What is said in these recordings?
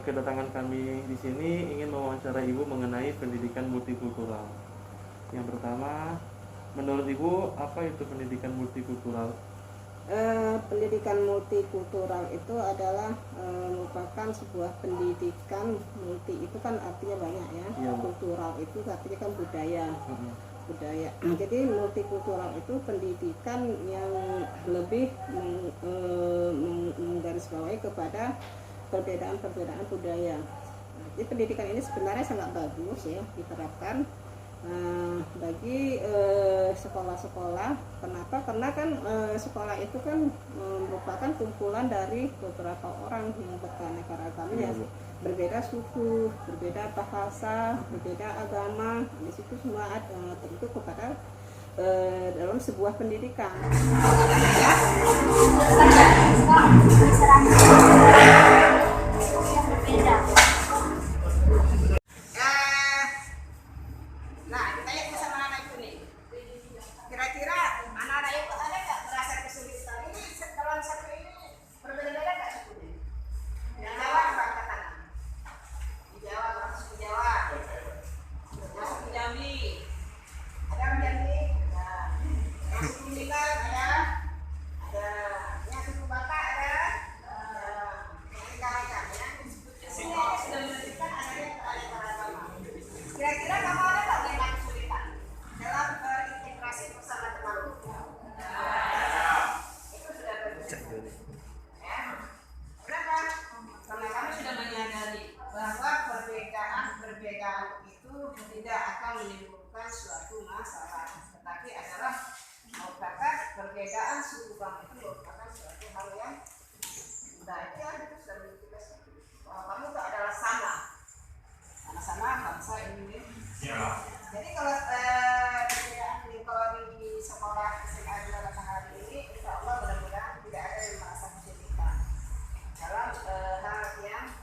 kedatangan kami di sini ingin mewawancarai Ibu mengenai pendidikan multikultural. Yang pertama, menurut Ibu apa itu pendidikan multikultural? Pendidikan multikultural itu adalah merupakan sebuah pendidikan. Multi itu kan artinya banyak ya, Iya, Bu. kultural itu artinya kan budaya. Jadi multikultural itu pendidikan yang lebih menggarisbawahi kepada perbedaan-perbedaan budaya. Jadi pendidikan ini sebenarnya sangat bagus ya diterapkan bagi sekolah-sekolah. Kenapa? Karena kan sekolah itu kan merupakan kumpulan dari beberapa orang yang beraneka ragam ya, berbeda suku, berbeda bahasa, berbeda agama. Di situ semua ada tentu kepada dalam sebuah pendidikan. Kira-kira kamu ada nggak yang kesulitan dalam berintegrasi bersama teman? Itu sudah bagus. Ya. Kenapa? Karena kami sudah menyadari bahwa perbedaan itu tidak akan menimbulkan suatu masalah, tetapi adalah merupakan perbedaan suku kami itu merupakan suatu hal yang baik. Itu sudah menunjukkan bahwa kamu itu adalah sama bangsa Indonesia. Jadi kalau di sekolah SMA 2 hari ini, insya Allah mudah-mudahan tidak ada yang merasa kesulitan dalam hal yang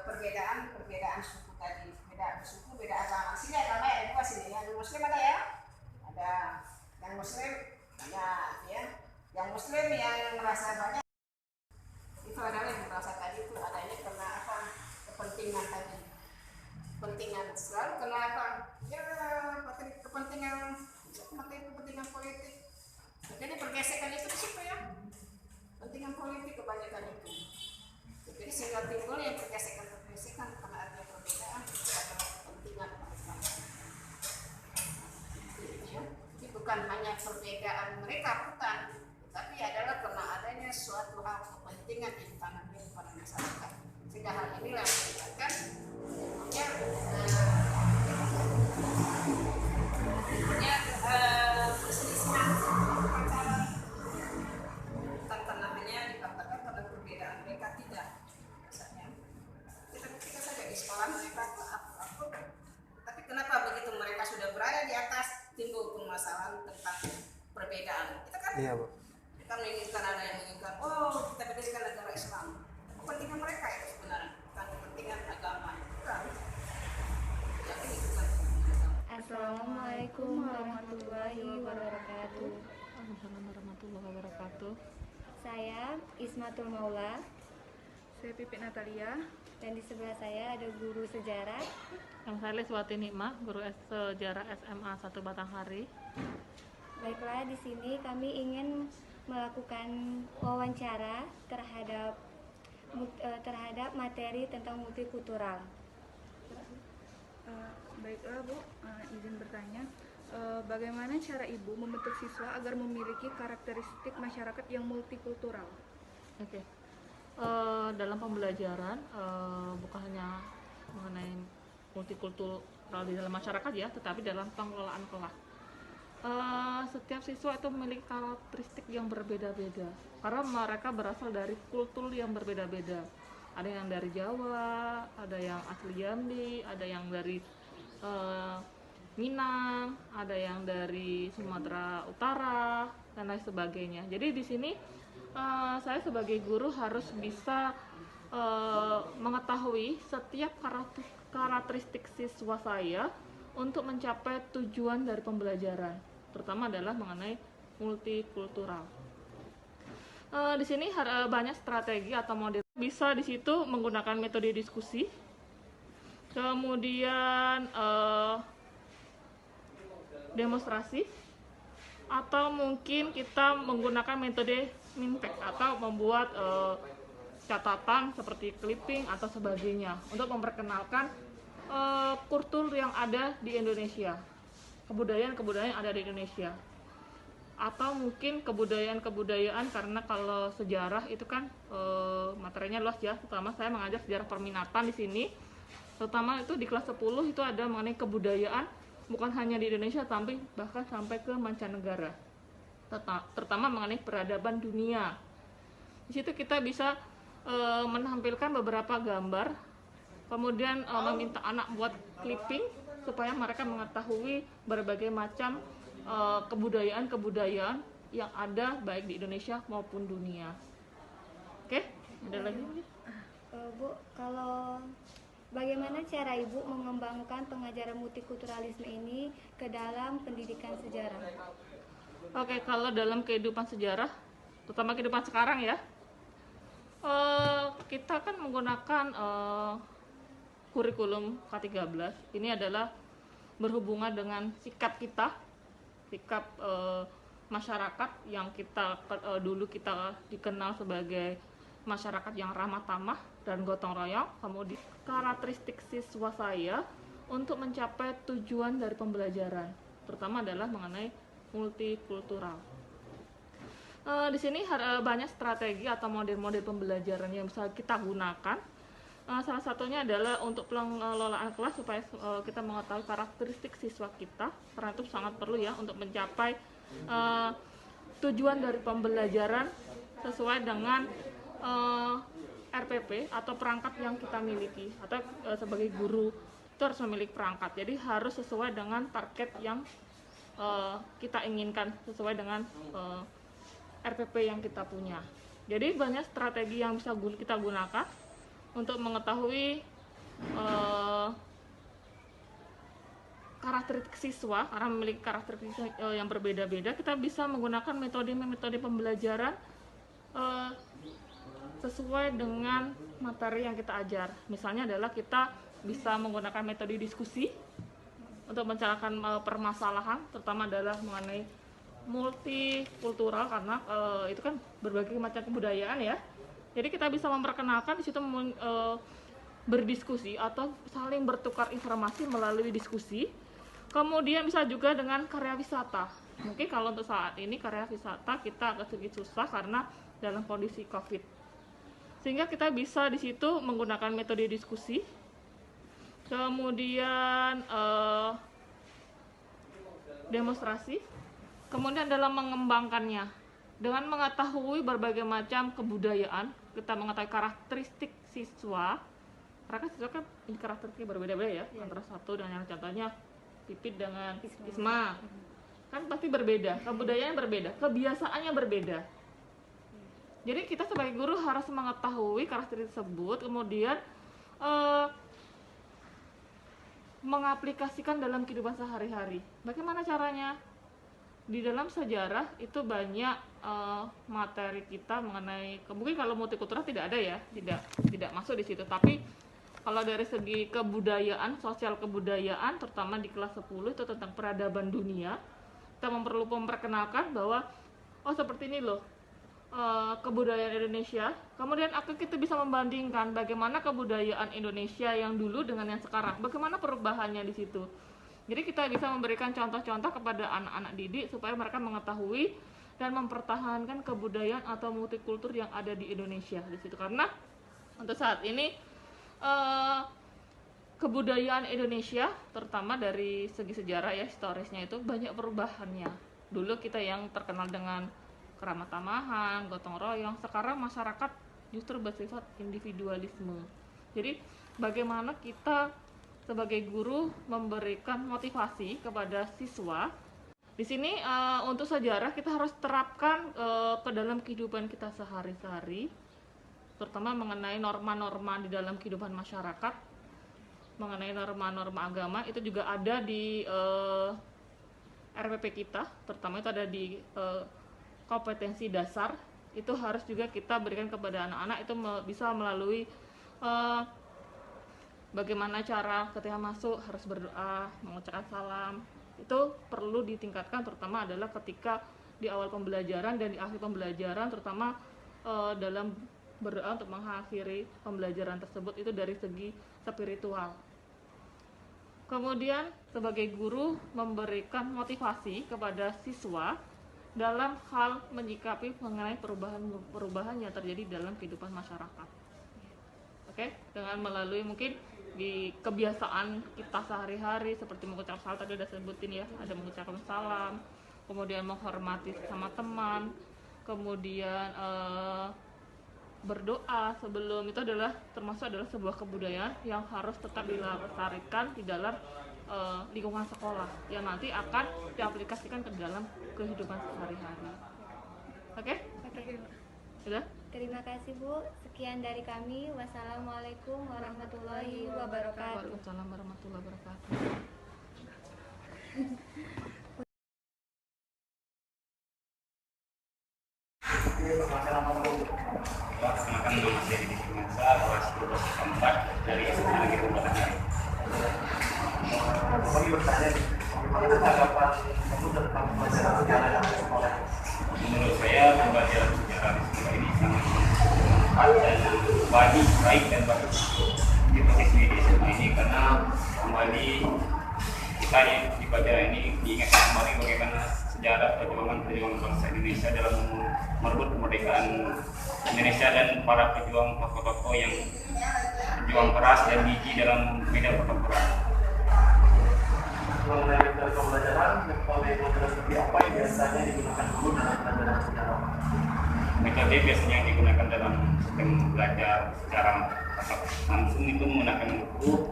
perbedaan suku tadi, beda suku, beda agama. Sini agama ada dua sini, yang Muslim ada ya, ada yang Muslim banyak ya, yang Muslim yang merasa banyak itu adalah yang merasa tadi itu adanya karena apa? Kepentingan tadi, kepentingan selalu kenapa ya kepentingan politik. Jadi pergesekan itu di situ ya, kepentingan politik kebanyakan itu. Jadi sehingga timbul yang pergesekan karena ada perbedaan itu adalah kepentingan bersama. Ya, jadi bukan hanya perbedaan mereka bukan, tapi adalah karena adanya suatu hal kepentingan yang ditanamkan pada masyarakat. Sehingga hal inilah yang menyebabkan perselisihan pacaran. Karena hanya dikatakan karena perbedaan mereka tidak. Misalnya, kita saja di sekolah mereka aku. Tapi kenapa begitu mereka sudah berada di atas timbul permasalahan tentang perbedaan? Kita kan kita menginginkan ada yang menginginkan, kita berdirikan negara Islam. Kepentingan mereka itu sebenarnya bukan kepentingan agama. Bukan. Assalamualaikum warahmatullahi wabarakatuh. Assalamualaikum warahmatullahi wabarakatuh. Saya Ismatul Maula. Saya Pipit Natalia. Dan di sebelah saya ada guru sejarah. Yang saya Liswati Nikmah, guru sejarah SMA 1 Batanghari. Baiklah, di sini kami ingin melakukan wawancara terhadap materi tentang multikultural. Baiklah Bu, izin bertanya, bagaimana cara Ibu membentuk siswa agar memiliki karakteristik masyarakat yang multikultural? Oke. Dalam pembelajaran bukan hanya mengenai multikultural di dalam masyarakat ya, tetapi dalam pengelolaan kelas. Setiap siswa itu memiliki karakteristik yang berbeda-beda karena mereka berasal dari kultur yang berbeda-beda. Ada yang dari Jawa, ada yang asli Jambi, ada yang dari Minang, ada yang dari Sumatera Utara dan lain sebagainya. Jadi di sini saya sebagai guru harus bisa mengetahui setiap karakteristik siswa saya untuk mencapai tujuan dari pembelajaran, terutama adalah mengenai multikultural. Di sini banyak strategi atau model Bisa di situ menggunakan metode diskusi, kemudian demonstrasi, atau mungkin kita menggunakan metode minpack atau membuat catatan seperti clipping atau sebagainya untuk memperkenalkan kultur yang ada di Indonesia, kebudayaan-kebudayaan yang ada di Indonesia, atau mungkin kebudayaan-kebudayaan, karena kalau sejarah itu kan materinya luas ya. Terutama saya mengajar sejarah perminatan di sini, terutama itu di kelas 10 itu ada mengenai kebudayaan bukan hanya di Indonesia tapi bahkan sampai ke mancanegara, terutama mengenai peradaban dunia. Di situ kita bisa menampilkan beberapa gambar, kemudian meminta anak buat clipping supaya mereka mengetahui berbagai macam kebudayaan-kebudayaan yang ada baik di Indonesia maupun dunia. Oke, ada lagi? Bu, kalau bagaimana cara Ibu mengembangkan pengajaran multikulturalisme ini ke dalam pendidikan sejarah? Oke, kalau dalam kehidupan sejarah, terutama kehidupan sekarang ya, kita kan menggunakan kurikulum K13. Ini adalah berhubungan dengan sikap kita, sikap masyarakat yang kita dulu kita dikenal sebagai masyarakat yang ramah tamah dan gotong royong. Kemudian karakteristik siswa saya untuk mencapai tujuan dari pembelajaran, terutama adalah mengenai multikultural. Di sini banyak strategi atau model-model pembelajaran yang bisa kita gunakan. Salah satunya adalah untuk pengelolaan kelas supaya kita mengetahui karakteristik siswa kita, karena itu sangat perlu ya untuk mencapai tujuan dari pembelajaran sesuai dengan RPP atau perangkat yang kita miliki, atau sebagai guru itu harus memiliki perangkat. Jadi harus sesuai dengan target yang kita inginkan, sesuai dengan RPP yang kita punya. Jadi banyak strategi yang bisa kita gunakan untuk mengetahui karakteristik siswa, karena memiliki karakteristik yang berbeda-beda. Kita bisa menggunakan metode-metode pembelajaran sesuai dengan materi yang kita ajar. Misalnya adalah kita bisa menggunakan metode diskusi untuk mencarakan permasalahan, terutama adalah mengenai multikultural, karena itu kan berbagai macam kebudayaan ya. Jadi kita bisa memperkenalkan di situ berdiskusi atau saling bertukar informasi melalui diskusi. Kemudian bisa juga dengan karya wisata. Mungkin kalau untuk saat ini karya wisata kita agak sedikit susah karena dalam kondisi COVID. Sehingga kita bisa di situ menggunakan metode diskusi. Kemudian demonstrasi. Kemudian dalam mengembangkannya dengan mengetahui berbagai macam kebudayaan, kita mengetahui karakteristik siswa. Karena siswa kan karakteristiknya berbeda-beda ya, antara satu dengan contohnya Pipit dengan Isma. Kan pasti berbeda, kebudayaannya berbeda, kebiasaannya berbeda. Jadi kita sebagai guru harus mengetahui karakteristik tersebut, kemudian mengaplikasikan dalam kehidupan sehari-hari. Bagaimana caranya? Di dalam sejarah itu banyak materi kita mengenai, mungkin kalau multikultural tidak ada ya, tidak masuk di situ. Tapi kalau dari segi kebudayaan, sosial kebudayaan, terutama di kelas 10 itu tentang peradaban dunia, kita perlu memperkenalkan bahwa oh seperti ini loh kebudayaan Indonesia. Kemudian kita bisa membandingkan bagaimana kebudayaan Indonesia yang dulu dengan yang sekarang, bagaimana perubahannya di situ. Jadi kita bisa memberikan contoh-contoh kepada anak-anak didik supaya mereka mengetahui dan mempertahankan kebudayaan atau multikultur yang ada di Indonesia di situ. Karena untuk saat ini kebudayaan Indonesia, terutama dari segi sejarah ya, historisnya itu banyak perubahannya. Dulu kita yang terkenal dengan keramah tamahan, gotong royong, sekarang masyarakat justru bersifat individualisme. Jadi bagaimana kita sebagai guru memberikan motivasi kepada siswa. Di sini untuk sejarah kita harus terapkan ke dalam kehidupan kita sehari-hari, terutama mengenai norma-norma di dalam kehidupan masyarakat, mengenai norma-norma agama. Itu juga ada di RPP kita, terutama itu ada di kompetensi dasar itu harus juga kita berikan kepada anak-anak, itu bisa melalui bagaimana cara ketika masuk harus berdoa, mengucapkan salam. Itu perlu ditingkatkan, terutama adalah ketika di awal pembelajaran dan di akhir pembelajaran, terutama dalam berdoa untuk mengakhiri pembelajaran tersebut, itu dari segi spiritual. Kemudian sebagai guru memberikan motivasi kepada siswa dalam hal menyikapi mengenai perubahan yang terjadi dalam kehidupan masyarakat. Oke, dengan melalui mungkin di kebiasaan kita sehari-hari seperti mengucap salam, tadi udah sebutin ya, ada mengucapkan salam, kemudian menghormati sama teman, kemudian berdoa sebelum itu termasuk adalah sebuah kebudayaan yang harus tetap dilestarikan di dalam lingkungan sekolah yang nanti akan diaplikasikan ke dalam kehidupan sehari-hari. Oke? Sudah? Terima kasih Bu. Sekian dari kami. Wassalamualaikum warahmatullahi wabarakatuh. Waalaikumsalam warahmatullahi wabarakatuh. Laksanakan nama saya di Simansa, kelas 12 dari SMA Negeri Kabupaten Ngawi. Kami bertanya, bagaimana tanggapan kamu tentang pelajaran sejarah di sekolah? Menurut saya pembelajaran sejarah di sekolah ini sangat bermanfaat dan baik dan bagus di posisi di SMA ini, karena kembali kita di pelajaran ini diingatkan kembali bagaimana sejarah perjuangan bangsa Indonesia dalam merebut kemerdekaan Indonesia dan para pejuang tokoh-tokoh yang berjuang keras dan gigih dalam medan pertempuran. Mengenai metode pembelajaran, metode seperti apa yang biasanya digunakan guru dalam pelajaran sejarah? Metode biasanya yang digunakan dalam sistem belajar secara langsung itu menggunakan buku,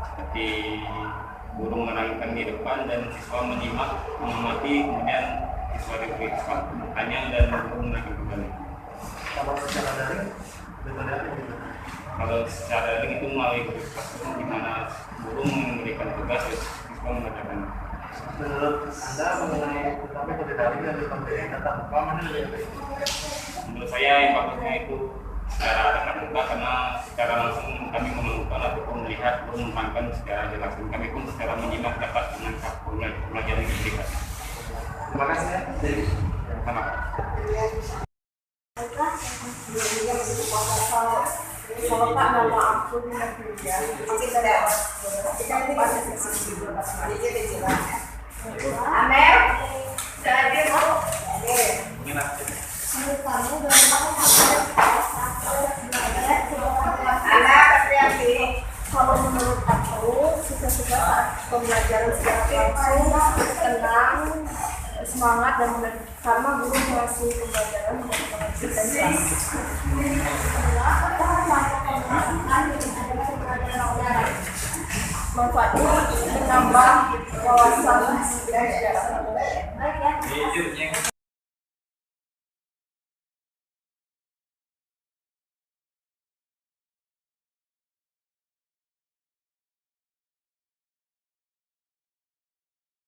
seperti guru menerangkan di depan dan siswa menyimak, mengamati, kemudian siswa diberi bertanya dan guru menerangkan kembali. Kalau secara daring, metode gimana? Kalau secara daring itu melalui classroom di mana guru memberikan tugas dan siswa mengerjakan. Menurut Anda mengenai tentang metode daring dan metode tatap muka mana lebih baik? Menurut saya yang bagusnya itu secara tatap muka, karena secara langsung kami menemukan ataupun melihat guru menerangkan secara jelas, kami pun secara menyimak dapat menangkap pelajaran yang diberikan. Terima kasih ya. Sama. Kalau Pak nama aku Amel, jadi mau anak Katriati. Kalau menurut aku suka-suka saat pembelajaran secara langsung tenang, semangat dan karena guru masih pembelajaran manfaatnya menambah wawasan sejarah.